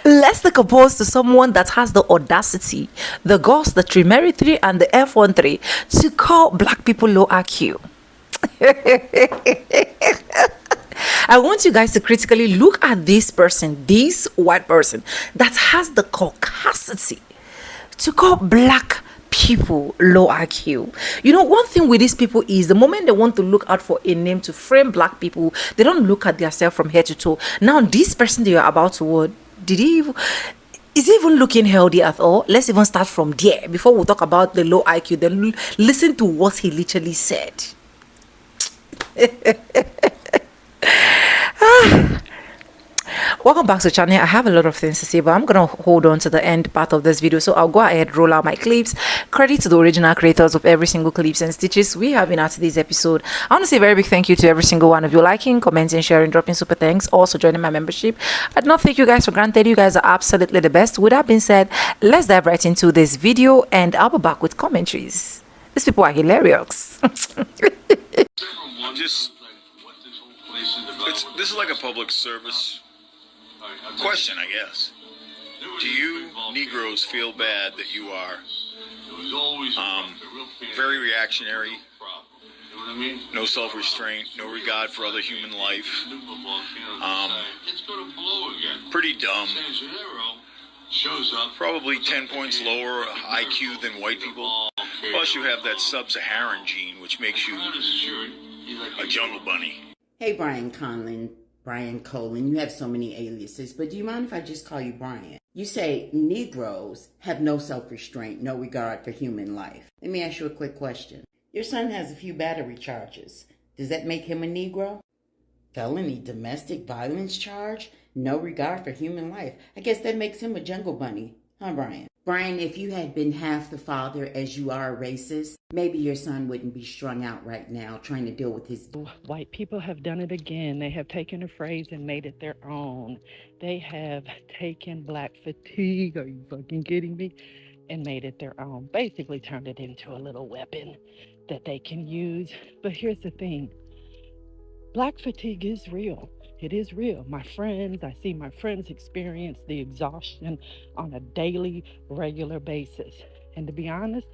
Let's take opposed to someone that has the audacity, the guts, the temerity, and the F13 to call black people low IQ. I want you guys to critically look at this person, this white person that has the caucasity to call black people low IQ. You know, one thing with these people is the moment they want to look out for a name to frame black people, they don't look at themselves from head to toe. Now, this person they are about to what? Did he even, is he even looking healthy at all? Let's even start from there before we talk about the low IQ. Then listen to what he literally said. Welcome back to the channel. I have a lot of things to say, but I'm gonna hold on to the end part of this video, so I'll go ahead, roll out my clips. Credit to the original creators of every single clips and stitches we have in our today's episode. I want to say a very big thank you to every single one of you liking, commenting, sharing, dropping super thanks, also joining my membership. I do not take you guys for granted. You guys are absolutely the best. With that being said, let's dive right into this video, and I'll be back with commentaries. These people are hilarious. Just this is like a public service question, I guess. Do you Negroes feel bad that you are very reactionary, no self-restraint, no regard for other human life, pretty dumb, probably 10 points lower IQ than white people, plus you have that sub-Saharan gene which makes you a jungle bunny? Hey, Brian Colin, you have so many aliases, but do you mind if I just call you Brian? You say Negroes have no self-restraint, no regard for human life. Let me ask you a quick question. Your son has a few battery charges. Does that make him a Negro? Felony domestic violence charge? No regard for human life. I guess that makes him a jungle bunny, huh, Brian? Brian, if you had been half the father as you are a racist, maybe your son wouldn't be strung out right now trying to deal with his... White people have done it again. They have taken a phrase and made it their own. They have taken black fatigue, are you fucking kidding me? And made it their own. Basically turned it into a little weapon that they can use. But here's the thing. Black fatigue is real. It is real. I see my friends experience the exhaustion on a daily, regular basis. And to be honest,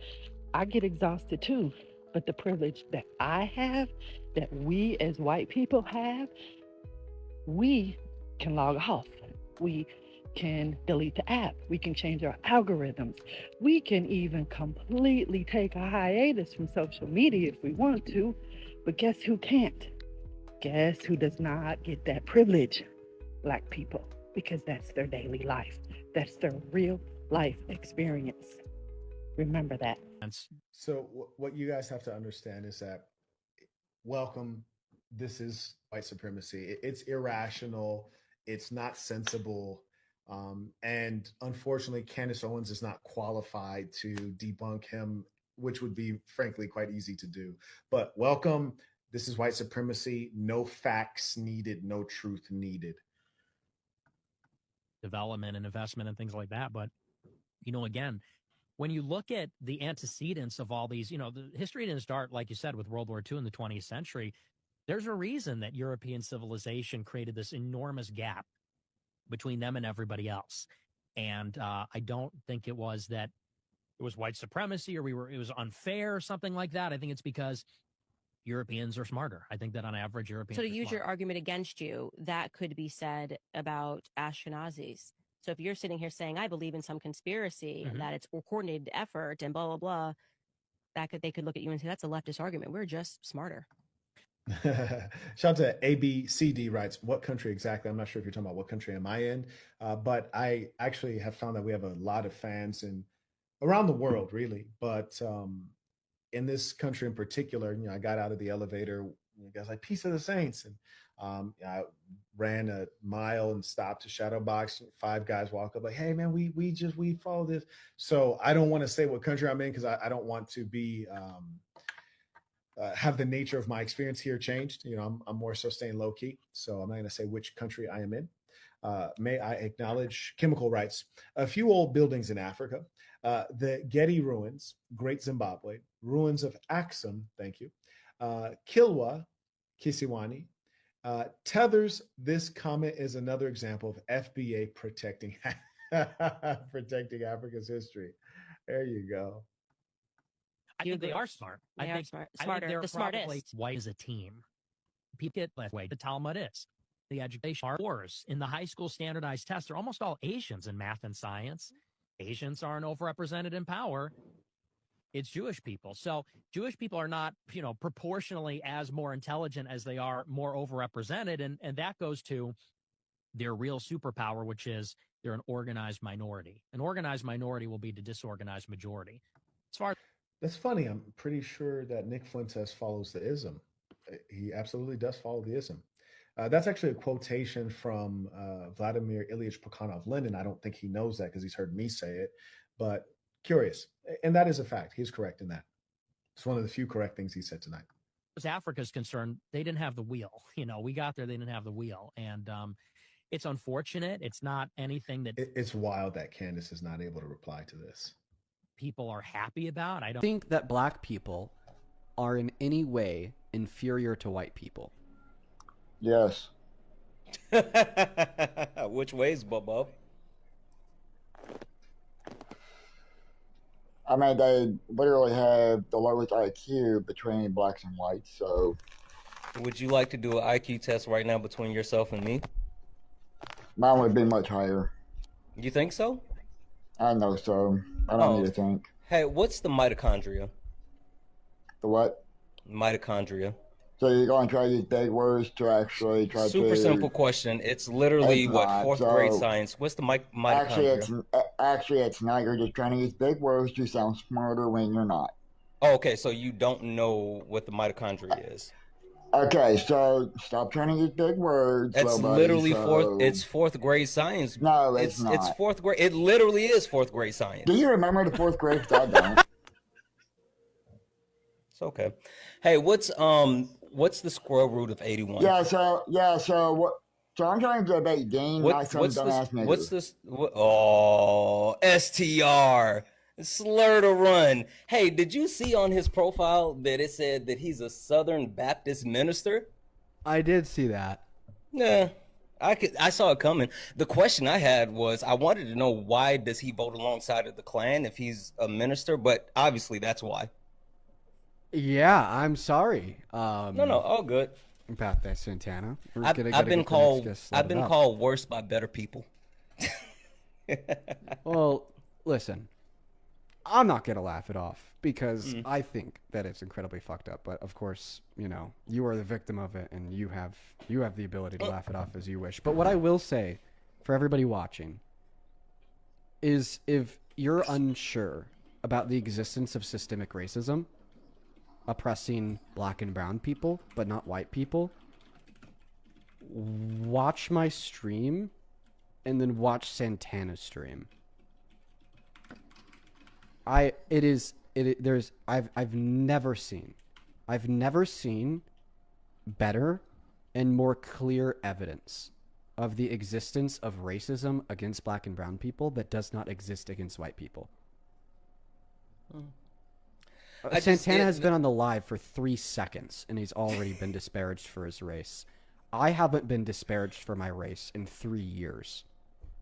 I get exhausted too. But the privilege that I have, that we as white people have, we can log off. We can delete the app. We can change our algorithms. We can even completely take a hiatus from social media if we want to. But guess who can't? Guess who does not get that privilege? Black people, because that's their daily life. That's their real life experience. Remember that. So what you guys have to understand is that, welcome, this is white supremacy. It's irrational. It's not sensible. And unfortunately, Candace Owens is not qualified to debunk him, which would be, frankly, quite easy to do. But welcome. This is white supremacy. No facts needed, no truth needed. Development and investment and things like that. But, again, when you look at the antecedents of all these, the history didn't start, like you said, with World War II in the 20th century. There's a reason that European civilization created this enormous gap between them and everybody else. And I don't think it was that it was white supremacy or it was unfair or something like that. I think it's because Europeans are smarter. I think that on average, Europeans So to are use your smarter. argument against you, that could be said about Ashkenazis. So if you're sitting here saying, I believe in some conspiracy and that it's a coordinated effort and blah, blah, blah, they could look at you and say, that's a leftist argument. We're just smarter. Shout out to ABCD writes, what country exactly? I'm not sure if you're talking about what country am I in, but I actually have found that we have a lot of fans around the world, really. But in this country in particular, I got out of the elevator, guys like Peace of the Saints, and I ran a mile and stopped to shadow box. 5 guys walk up like, hey man, we follow this. So I don't want to say what country I'm in because I don't want to be have the nature of my experience here changed. I'm more so staying low key. So I'm not going to say which country I am in. May I acknowledge chemical rights. A few old buildings in Africa. The Getty ruins, Great Zimbabwe, ruins of Axum, thank you, Kilwa, Kisiwani, Tethers, this comment is another example of FBA protecting protecting Africa's history. There you go. I think they are smart. They I are think smart. I think Smarter. they're The probably smartest. white as a team. People get that way. The Talmud is. The education wars in the high school standardized tests are almost all Asians in math and science. Asians aren't overrepresented in power. It's Jewish people. So Jewish people are not, proportionally as more intelligent as they are more overrepresented. And that goes to their real superpower, which is they're an organized minority. An organized minority will be the disorganized majority. As far as That's funny. I'm pretty sure that Nick Fuentes follows the ism. He absolutely does follow the ism. That's actually a quotation from Vladimir Ilyich Plekhanov Lenin. I don't think he knows that because he's heard me say it, but curious. And that is a fact. He's correct in that. It's one of the few correct things he said tonight. as Africa is concerned, they didn't have the wheel. We got there, they didn't have the wheel. And it's unfortunate. It's not anything that It's wild that Candace is not able to reply to this. people are happy about. I don't think that black people are in any way inferior to white people. Yes. Which ways, Bubba? I mean, they literally have the lowest IQ between blacks and whites, so Would you like to do an IQ test right now between yourself and me? mine would be much higher. You think so? I know so. I don't need to think. Hey, what's the mitochondria? The what? Mitochondria. So you're going to try these big words to actually try to... Super simple question. It's literally, It's what, not, fourth so- grade science? What's the mitochondria? Actually, it's not. You're just trying to use big words to sound smarter when you're not. Oh, okay, so you don't know what the mitochondria is. Okay, so stop trying to use big words. That's little buddy, literally so- it's fourth grade science. No, it's not. It's fourth grade. It literally is fourth grade science. Do you remember the fourth grade? 'Cause I don't. It's okay. Hey, what's the square root of 81? So what? So I'm trying to debate Dean, not some dumbass nigga. What's this? Oh, STR. Slur to run. Hey, did you see on his profile that it said that he's a Southern Baptist minister? I did see that. Nah, I saw it coming. The question I had was I wanted to know why does he vote alongside of the Klan if he's a minister, but obviously that's why. Yeah, I'm sorry. No, all good. About that, Santana. I've been called worse by better people. Well, listen, I'm not gonna laugh it off because I think that it's incredibly fucked up. But of course, you are the victim of it, and you have the ability to laugh it off as you wish. But what I will say for everybody watching is, if you're unsure about the existence of systemic racism oppressing black and brown people, but not white people, watch my stream and then watch Santana's stream. I've never seen better and more clear evidence of the existence of racism against black and brown people that does not exist against white people. Santana has been on the live for 3 seconds, and he's already been disparaged for his race. I haven't been disparaged for my race in 3 years.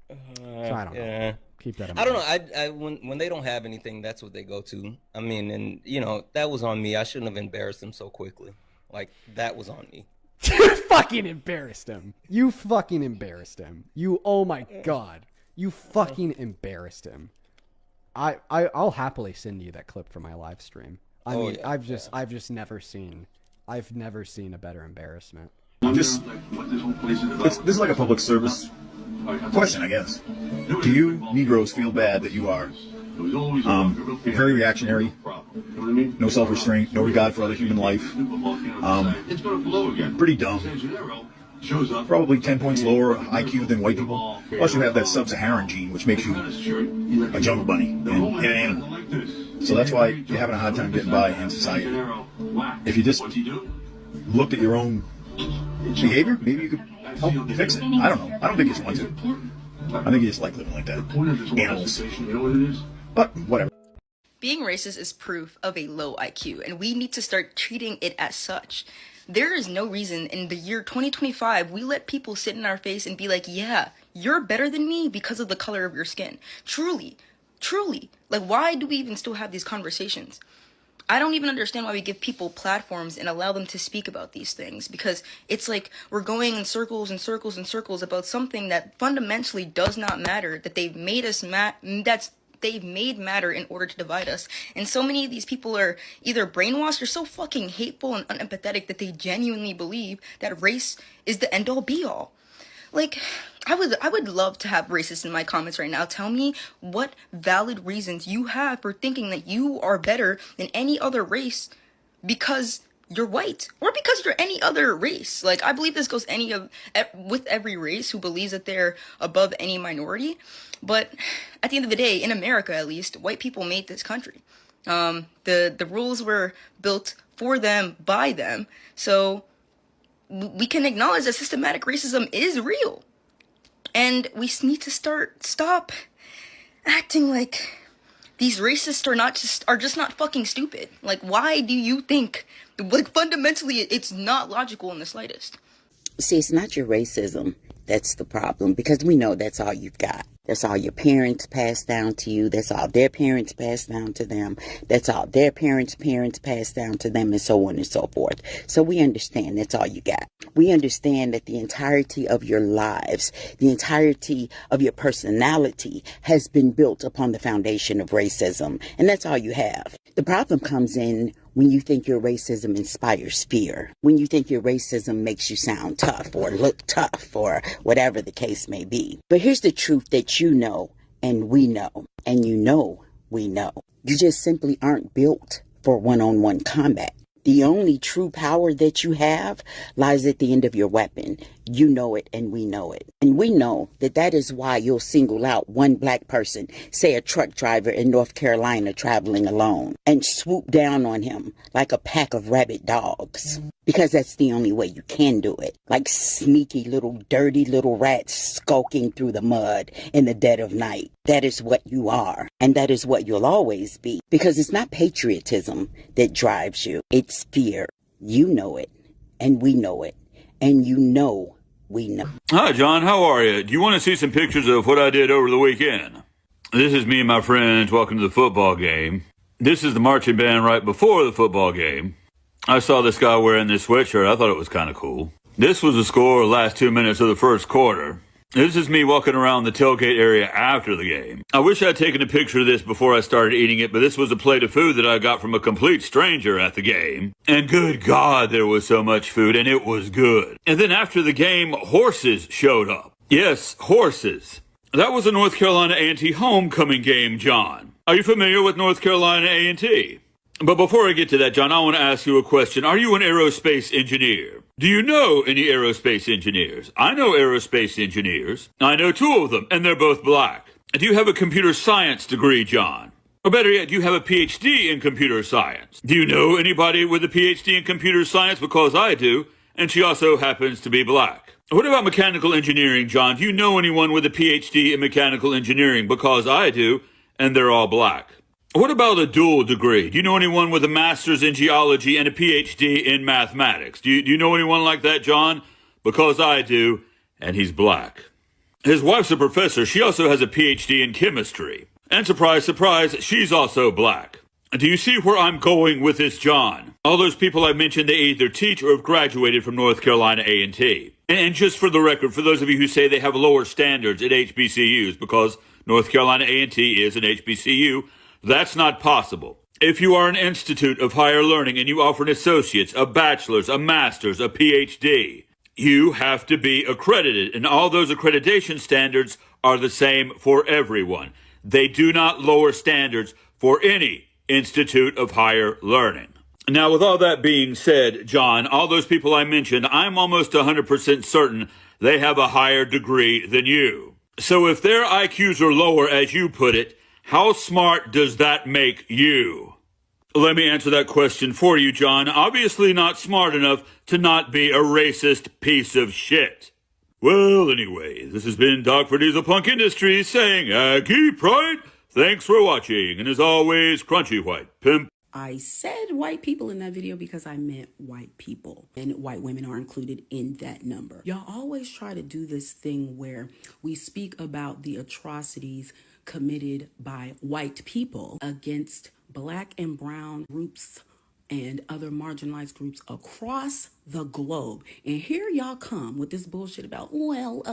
So I don't know. Keep that in mind. I don't know. I when they don't have anything, that's what they go to. I mean, and that was on me. I shouldn't have embarrassed them so quickly. Like, that was on me. You fucking embarrassed him. You fucking embarrassed him. Oh my god. You fucking embarrassed him. I'll happily send you that clip from my live stream. I've just never seen a better embarrassment. This is like a public service question, I guess. Do you Negroes feel bad that you are very reactionary, no self-restraint, no regard for other human life, pretty dumb, probably 10 points lower IQ than white people, plus you have that sub-Saharan gene, which makes you a jungle bunny and an animal. So that's why you're having a hard time getting by in society. If you just looked at your own behavior, maybe you could help fix it. I don't know. I don't think you just want to. I think you just like living like that. Animals. But whatever. Being racist is proof of a low IQ, and we need to start treating it as such. there is no reason in the year 2025 we let people sit in our face and be like, yeah, you're better than me because of the color of your skin. Truly. Like, why do we even still have these conversations? I don't even understand why we give people platforms and allow them to speak about these things, because it's like we're going in circles and circles and circles about something that fundamentally does not matter, that they've made us they've made matter in order to divide us. And so many of these people are either brainwashed or so fucking hateful and unempathetic that they genuinely believe that race is the end all be all. Like, I would love to have racists in my comments right now. Tell me what valid reasons you have for thinking that you are better than any other race because you're white or because you're any other race. Like, I believe this goes with every race who believes that they're above any minority. But at the end of the day, in America at least, white people made this country. The rules were built for them, by them. So we can acknowledge that systematic racism is real. And we need to stop acting like these racists are just not fucking stupid. Like, why do you think, like, fundamentally it's not logical in the slightest? See, it's not your racism that's the problem, because we know that's all you've got. That's all your parents passed down to you. That's all their parents passed down to them. That's all their parents' parents passed down to them, and so on and so forth. So we understand that's all you got. We understand that the entirety of your lives, the entirety of your personality has been built upon the foundation of racism, and that's all you have. The problem comes in when you think your racism inspires fear, when you think your racism makes you sound tough or look tough or whatever the case may be. But here's the truth that you know and we know, and you know we know. You just simply aren't built for one-on-one combat. The only true power that you have lies at the end of your weapon. You know it and we know it. And we know that that is why you'll single out one black person, say a truck driver in North Carolina traveling alone, and swoop down on him like a pack of rabid dogs. Because that's the only way you can do it. Like sneaky little dirty little rats skulking through the mud in the dead of night. That is what you are. And that is what you'll always be. Because it's not patriotism that drives you. It's fear. You know it. And we know it. And you know we know. Hi, John. How are you? Do you want to see some pictures of what I did over the weekend? This is me and my friends walking to the football game. This is the marching band right before the football game. I saw this guy wearing this sweatshirt. I thought it was kind of cool. This was the score last 2 minutes of the first quarter. This is me walking around the tailgate area after the game. I wish I'd taken a picture of this before I started eating it, but this was a plate of food that I got from a complete stranger at the game. And good God, there was so much food, and it was good. And then after the game, horses showed up. Yes, horses. That was a North Carolina A&T homecoming game, John. Are you familiar with North Carolina A&T? But before I get to that, John, I want to ask you a question. Are you an aerospace engineer? Do you know any aerospace engineers? I know aerospace engineers. I know 2 of them, and they're both black. Do you have a computer science degree, John? Or better yet, do you have a PhD in computer science? Do you know anybody with a PhD in computer science? Because I do, and she also happens to be black. What about mechanical engineering, John? Do you know anyone with a PhD in mechanical engineering? Because I do, and they're all black. What about a dual degree? Do you know anyone with a master's in geology and a PhD in mathematics? Do you know anyone like that, John? Because I do, and he's black. His wife's a professor. She also has a PhD in chemistry. And surprise, surprise, she's also black. Do you see where I'm going with this, John? All those people I mentioned, they either teach or have graduated from North Carolina A&T. And just for the record, for those of you who say they have lower standards at HBCUs because North Carolina A&T is an HBCU, that's not possible. If you are an institute of higher learning and you offer an associate's, a bachelor's, a master's, a PhD, you have to be accredited, and all those accreditation standards are the same for everyone. They do not lower standards for any institute of higher learning. Now, with all that being said, John, all those people I mentioned, I'm almost 100% certain they have a higher degree than you. So if their IQs are lower, as you put it, how smart does that make you? Let me answer that question for you, John. Obviously not smart enough to not be a racist piece of shit. Well, anyway, this has been Doc for Diesel Punk Industries saying, keep right. Thanks for watching, and as always, crunchy white pimp I said white people in that video because I meant white people, and white women are included in that number. Y'all always try to do this thing where we speak about the atrocities committed by white people against black and brown groups and other marginalized groups across the globe. And here y'all come with this bullshit about, well,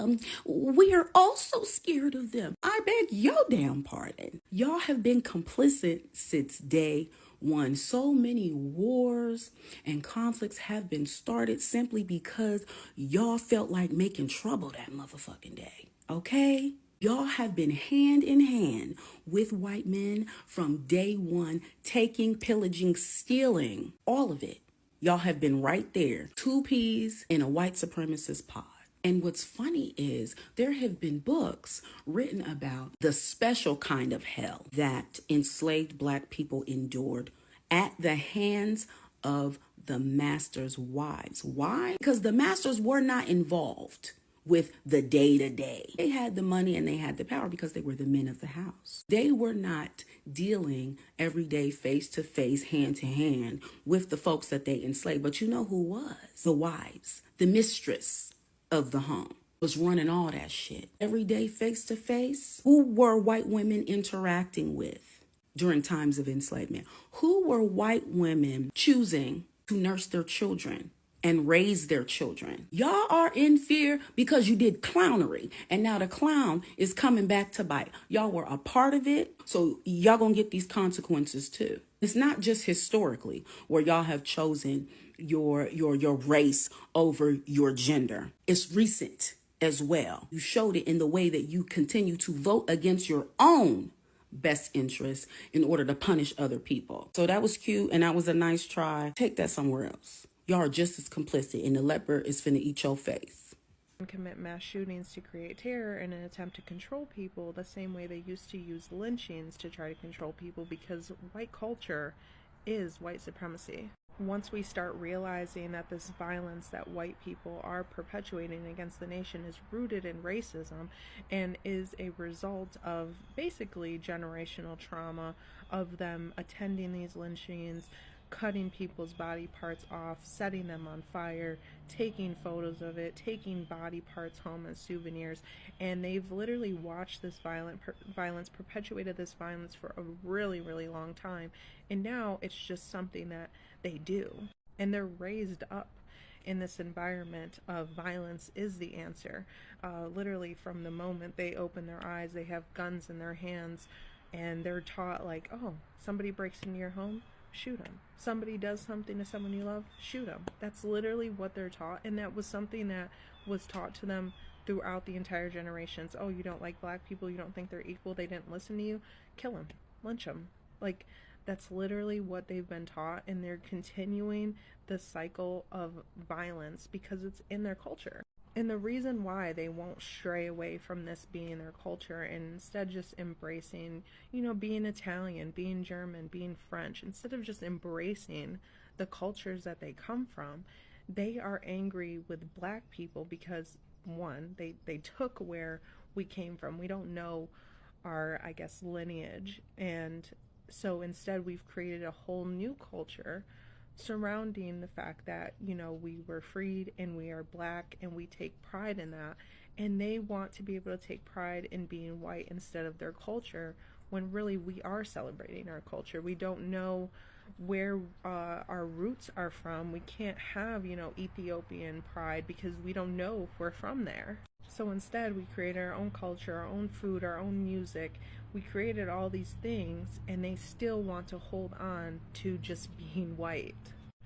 we are also scared of them. I beg your damn pardon. Y'all have been complicit since day one. So many wars and conflicts have been started simply because y'all felt like making trouble that motherfucking day. Okay? Y'all have been hand in hand with white men from day one, taking, pillaging, stealing, all of it. Y'all have been right there, two peas in a white supremacist pod. And what's funny is there have been books written about the special kind of hell that enslaved black people endured at the hands of the master's wives. Why? Because the masters were not involved with the day-to-day. They had the money and they had the power because they were the men of the house. They were not dealing every day face-to-face, hand-to-hand with the folks that they enslaved. But you know who was? The wives, the mistress of the home was running all that shit. Every day face-to-face, who were white women interacting with during times of enslavement? Who were white women choosing to nurse their children and raise their children? Y'all are in fear because you did clownery, and now the clown is coming back to bite. Y'all were a part of it, so y'all gonna get these consequences too. It's not just historically where y'all have chosen your race over your gender. It's recent as well. You showed it in the way that you continue to vote against your own best interests in order to punish other people. So that was cute and that was a nice try. Take that somewhere else. Y'all are just as complicit, and the leopard is finna eat your face. And commit mass shootings to create terror in an attempt to control people the same way they used to use lynchings to try to control people, because white culture is white supremacy. Once we start realizing that this violence that white people are perpetuating against the nation is rooted in racism and is a result of basically generational trauma of them attending these lynchings, cutting people's body parts off, setting them on fire, taking photos of it, taking body parts home as souvenirs, and they've literally watched this violence, perpetuated this violence for a really, really long time, and now it's just something that they do, and they're raised up in this environment of violence is the answer. Literally from the moment they open their eyes, they have guns in their hands, and they're taught like, oh, somebody breaks into your home, shoot them. Somebody does something to someone you love, shoot them. That's literally what they're taught, and that was something that was taught to them throughout the entire generations. Oh, you don't like black people, you don't think they're equal, they didn't listen to you, kill them, lynch them. Like, that's literally what they've been taught, and they're continuing the cycle of violence because it's in their culture. And the reason why they won't stray away from this being their culture and instead just embracing, being Italian, being German, being French, instead of just embracing the cultures that they come from, they are angry with black people because, one, they took where we came from. We don't know our, I guess, lineage. And so instead we've created a whole new culture surrounding the fact that, we were freed and we are black and we take pride in that. And they want to be able to take pride in being white instead of their culture, when really we are celebrating our culture. We don't know where our roots are from. We can't have, Ethiopian pride because we don't know if we're from there. So instead we create our own culture, our own food, our own music. We created all these things, and they still want to hold on to just being white.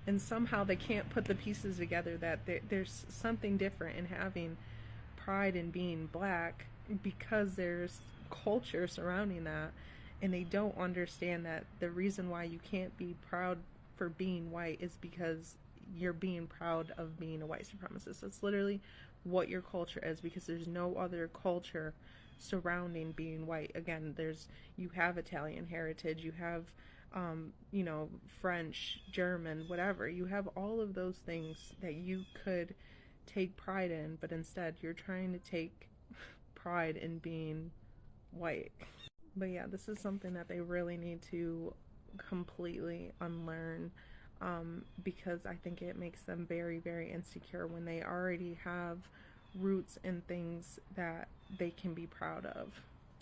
And somehow they can't put the pieces together that there's something different in having pride in being black, because there's culture surrounding that, and they don't understand that the reason why you can't be proud for being white is because you're being proud of being a white supremacist. That's literally what your culture is, because there's no other culture surrounding being white. Again, you have Italian heritage, you have French, German, whatever. You have all of those things that you could take pride in, but instead you're trying to take pride in being white. But yeah, this is something that they really need to completely unlearn, because I think it makes them very, very insecure when they already have roots in things that they can be proud of.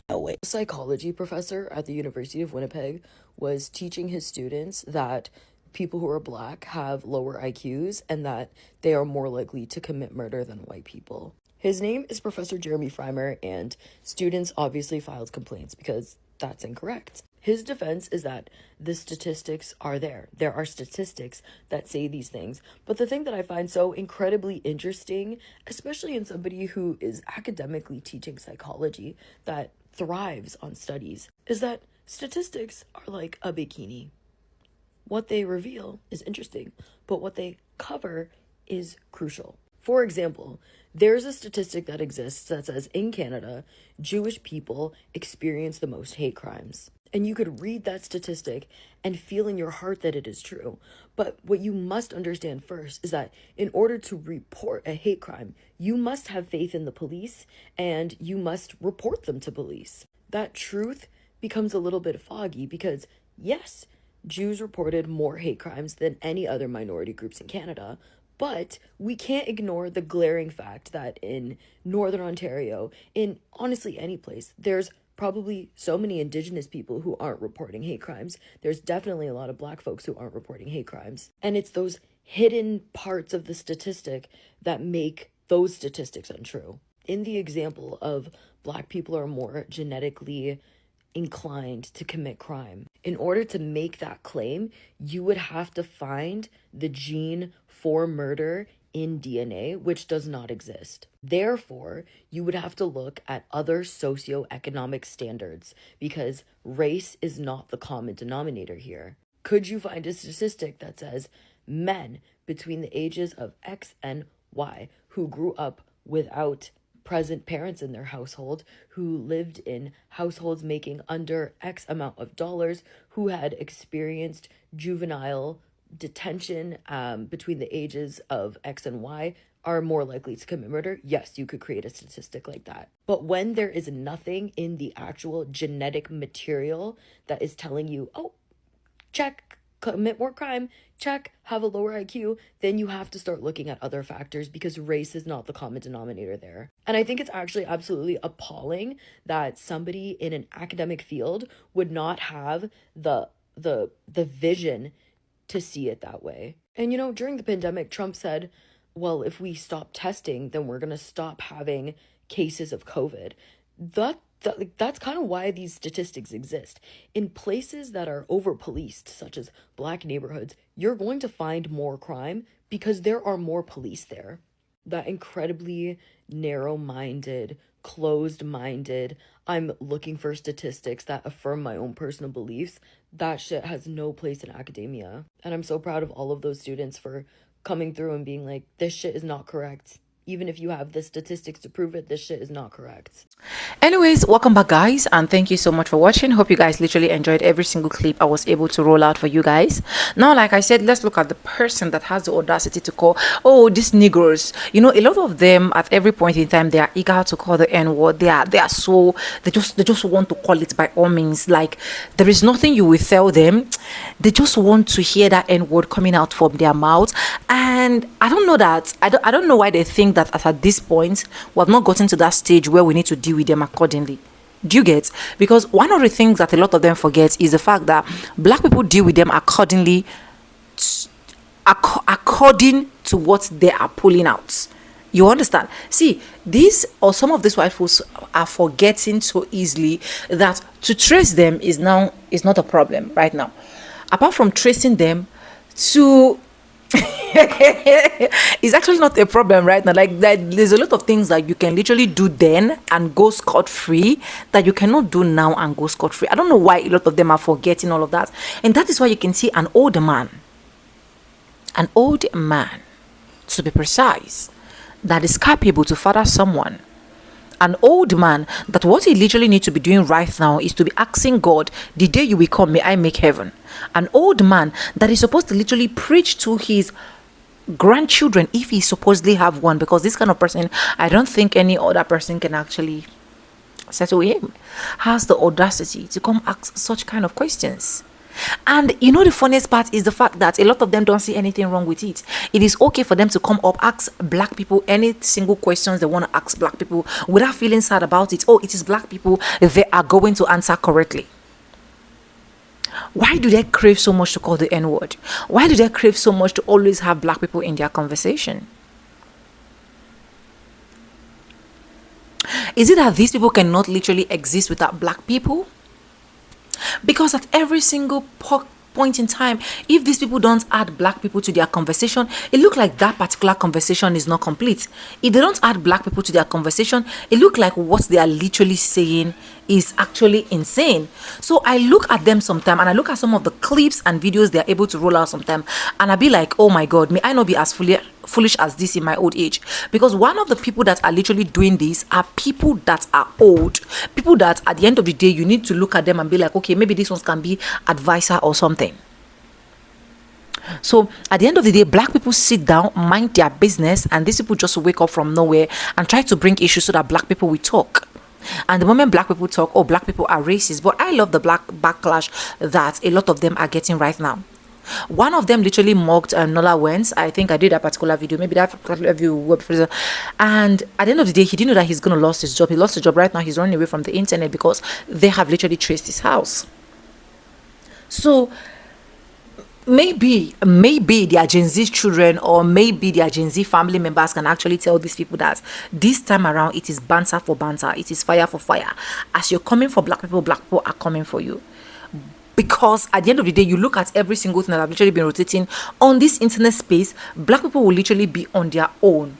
A psychology professor at the University of Winnipeg was teaching his students that people who are black have lower IQs and that they are more likely to commit murder than white people. His name is Professor Jeremy Freimer, and students obviously filed complaints because that's incorrect. His defense is that the statistics are there. There are statistics that say these things. But the thing that I find so incredibly interesting, especially in somebody who is academically teaching psychology that thrives on studies, is that statistics are like a bikini. What they reveal is interesting, but what they cover is crucial. For example, there's a statistic that exists that says in Canada, Jewish people experience the most hate crimes. And you could read that statistic and feel in your heart that it is true. But what you must understand first is that in order to report a hate crime, you must have faith in the police and you must report them to police. That truth becomes a little bit foggy because, yes, Jews reported more hate crimes than any other minority groups in Canada, but we can't ignore the glaring fact that in Northern Ontario, in honestly any place, there's probably so many Indigenous people who aren't reporting hate crimes. There's definitely a lot of Black folks who aren't reporting hate crimes. And it's those hidden parts of the statistic that make those statistics untrue. In the example of Black people are more genetically inclined to commit crime. In order to make that claim, you would have to find the gene for murder in DNA, which does not exist. Therefore, you would have to look at other socioeconomic standards because race is not the common denominator here. Could you find a statistic that says men between the ages of X and Y who grew up without present parents in their household, who lived in households making under X amount of dollars, who had experienced juvenile detention between the ages of X and Y, are more likely to commit murder? Yes, you could create a statistic like that. But when there is nothing in the actual genetic material that is telling you, oh, check, commit more crime, check, have a lower IQ, then you have to start looking at other factors because race is not the common denominator there. And I think it's actually absolutely appalling that somebody in an academic field would not have the vision to see it that way. And during the pandemic, Trump said, well, if we stop testing, then we're going to stop having cases of COVID. That's kind of why these statistics exist. In places that are over-policed, such as Black neighborhoods, you're going to find more crime because there are more police there. That incredibly narrow-minded, closed-minded, I'm looking for statistics that affirm my own personal beliefs, that shit has no place in academia. And I'm so proud of all of those students for coming through and being like, this shit is not correct. Even if you have the statistics to prove it, this shit is not correct. Anyways, welcome back, guys, and thank you so much for watching. Hope you guys literally enjoyed every single clip I was able to roll out for you guys. Now, like I said, let's look at the person that has the audacity to call, oh, these Negroes. A lot of them at every point in time, they are eager to call the N-word. They are so, they just want to call it by all means. Like, there is nothing you will tell them. They just want to hear that N-word coming out from their mouth. And I don't know that, I don't know why they think that at this point we have not gotten to that stage where we need to deal with them accordingly. Do you get? Because one of the things that a lot of them forget is the fact that Black people deal with them accordingly, according to what they are pulling out. You understand? See, these or some of these white folks are forgetting so easily that to trace them is not a problem right now. Apart from tracing them to it's actually not a problem right now. Like, there's a lot of things that you can literally do then and go scot-free that you cannot do now and go scot-free. I don't know why a lot of them are forgetting all of that. And that is why you can see an old man, to be precise, that is capable to father someone. An old man that what he literally needs to be doing right now is to be asking God, the day you will come, may I make heaven. An old man that is supposed to literally preach to his grandchildren if he supposedly have one, because this kind of person, I don't think any other person can actually settle him, has the audacity to come ask such kind of questions. And you know, the funniest part is the fact that a lot of them don't see anything wrong with it. It is okay for them to come up, ask black people any single questions they want to ask black people without feeling sad about it. Oh, it is black people, they are going to answer correctly. Why do they crave so much to call the N-word? Why do they crave so much to always have black people in their conversation? Is it that these people cannot literally exist without black people? Because at every single point in time, if these people don't add black people to their conversation, it looks like that particular conversation is not complete. If they don't add black people to their conversation, it looks like what they are literally saying is actually insane. So I look at them sometime, and I look at some of the clips and videos they're able to roll out sometime, and I be like, oh my god, may I not be as foolish as this in my old age? Because one of the people that are literally doing this are people that are old, people that at the end of the day you need to look at them and be like, okay, maybe this ones can be advisor or something. So at the end of the day, black people sit down, mind their business, and these people just wake up from nowhere and try to bring issues so that black people will talk. And the moment black people talk, oh, black people are racist. But I love the black backlash that a lot of them are getting right now. One of them literally mocked Nola Wentz. I think I did a particular video, maybe that particular video. And at the end of the day, he didn't know that he's going to lose his job. He lost his job. Right now, he's running away from the internet because they have literally traced his house. So maybe their Gen Z children or maybe their Gen Z family members can actually tell these people that this time around it is banter for banter, it is fire for fire. As you're coming for black people are coming for you. Because at the end of the day, you look at every single thing that have literally been rotating on this internet space, black people will literally be on their own.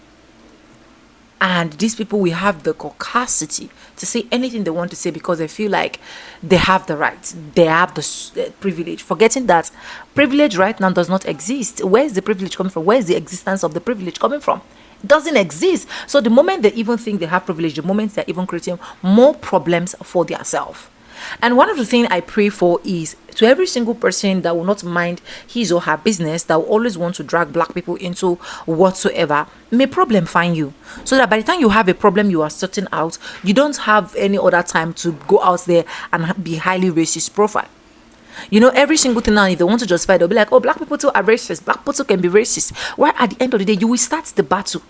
And these people will have the capacity to say anything they want to say because they feel like they have the right, they have the privilege, forgetting that privilege right now does not exist. Where is the privilege coming from? Where is the existence of the privilege coming from? It doesn't exist. So the moment they even think they have privilege, the moment they're even creating more problems for themselves. And one of the things I pray for is to every single person that will not mind his or her business, that will always want to drag black people into whatsoever, may problem find you. So that by the time you have a problem you are sorting out, you don't have any other time to go out there and be highly racist profile. You know, every single thing now, if they want to justify, they'll be like, oh, black people too are racist. Black people too can be racist. Where at the end of the day, you will start the battle.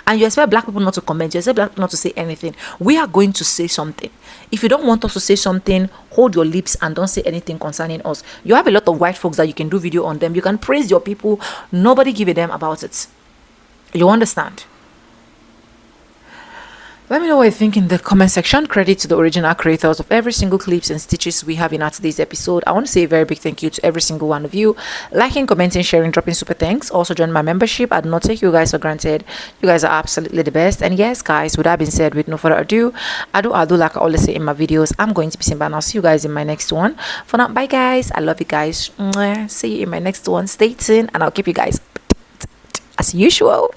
And you expect black people not to comment, you expect black people not to say anything. We are going to say something. If you don't want us to say something, hold your lips and don't say anything concerning us. You have a lot of white folks that you can do video on them. You can praise your people. Nobody give a damn about it. You understand? Let me know what you think in the comment section. Credit to the original creators of every single clips and stitches we have in our today's episode. I want to say a very big thank you to every single one of you. Liking, commenting, sharing, dropping super thanks. Also join my membership. I do not take you guys for granted. You guys are absolutely the best. And yes, guys, with that being said, with no further ado, I do like I always say in my videos, I'm going to be simple and I'll see you guys in my next one. For now, bye guys. I love you guys. See you in my next one. Stay tuned and I'll keep you guys as usual.